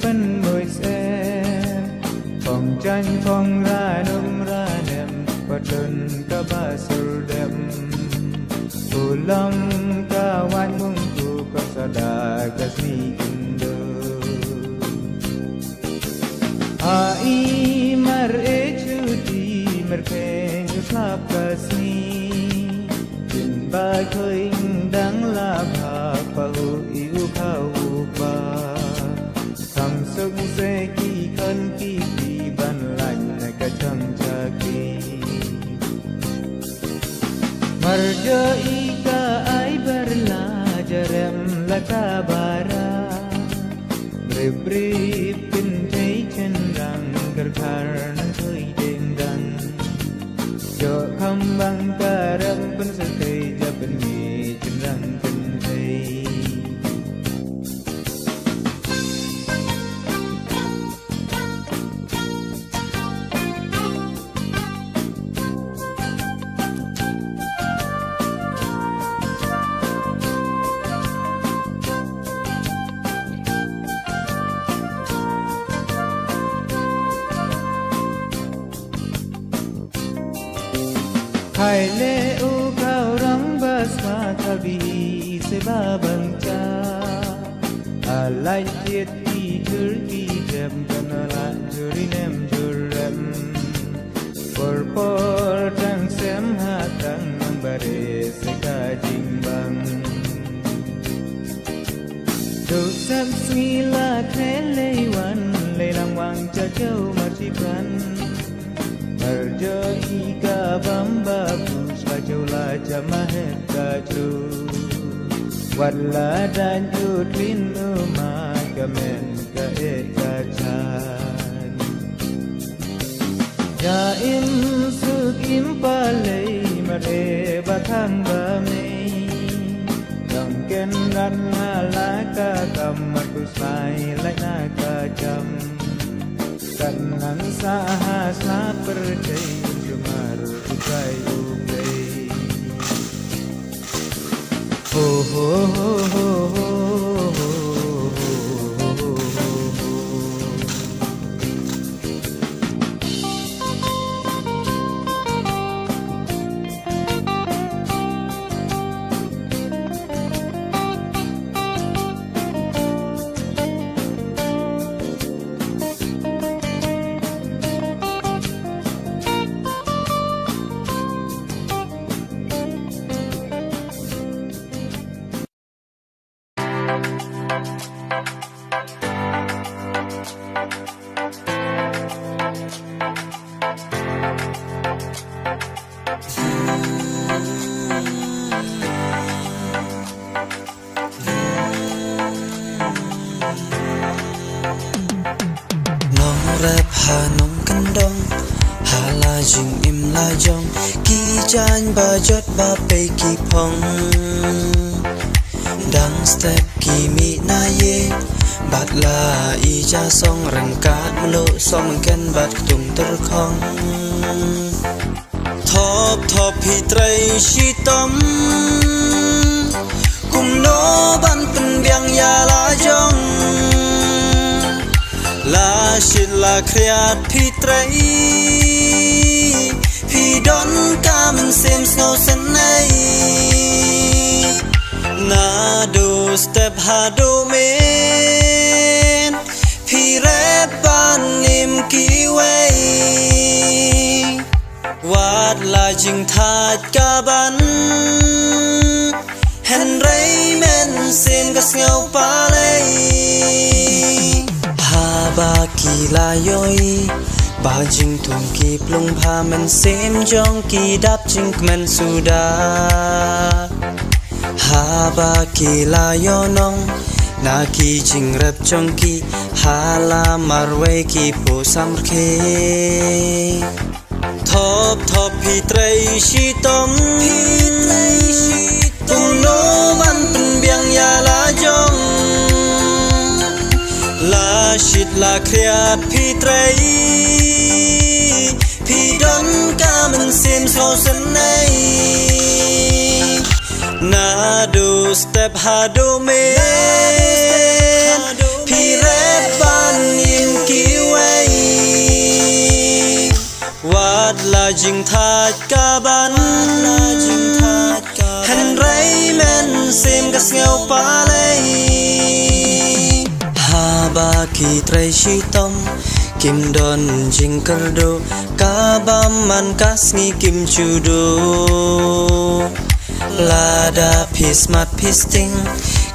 phân môi xem phòng tranh phong ra nôm ra nệm và đơn cả ba sầu đẹp phù lâm cả hoan mong tu có sa đà cả si kindo ai mar echuti mar ken slap kasni tin ba khơi đang la bha pa u iu khau ba tham sung se ki khan ki ban lạnh cả trăm cha ki mar jo ika ai berla jarem la kabara brib pin thấy chân răng gar khar nan thoi den dan jo kham bang karam pun sa thei ja pin mi chân răng pin thei hai lệ u cao răng bas ma thabi se ba bang cha alai tiết ki turki dem kanala juri nem jurem por tang sem ha tang nang bare se ka jing bang do sem smi la khe le wan le lang wang cha châu ma chi pran Arjo ika bamba pusla jola jamahe kaju Walla dan jutrin uma kamen ka ekachan Jaim sukim palei mare bathang bame Dangken ran hala ka kamat puslai lai na kajam Kanan sahasa percaya cumar ukai ukai ho ho ho ho ho rap hà nông cân đông hà la jing im la jong ki chan ba jot ba pe ki phong dang step ki mi na ye bat la i cha song rang kat lo song ken bat tung ter khong thop hi trai shi tom kum no ban pen biang ya la jong La shit la kreat pi trai Pi don kamen sem snow senai Na do step ha do men Pi rap ban lim ki way Wat la jing that ka ban Hen ray men sem gas ngau pa lay Ba ki la yoi ba jing thum ki plung pha men sem jong ki dap jing men suda ha ba ki la yo nong na ki jing rap jong ki ha la marwe ki po sam khe thop hi trai shi tom tum no ban pen biang ya la jong La shit la kreat pi trai Pi don kamen sim so senai Na do step ha do men Pi rap ban ban hành rây men xem các nghèo pa lây ha ba kỳ trai chi tâm kim don jing kerdo ka bam man kas ngi kim chu do lada pis mat pis ting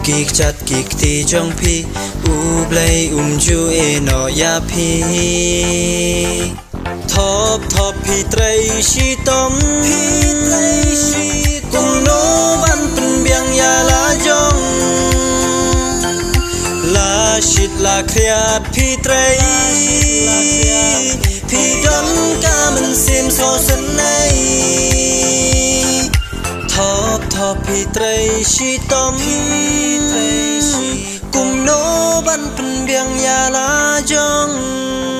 kik chat kik ti jong pi u blay ju e no ya pi thop thop pi trai chi tom cùng no ban pen biang ya la jong la shit la kriat pi trai pi don ka man sim so san nay thop thop pi trai chi tom cùng no ban pen biang ya la jong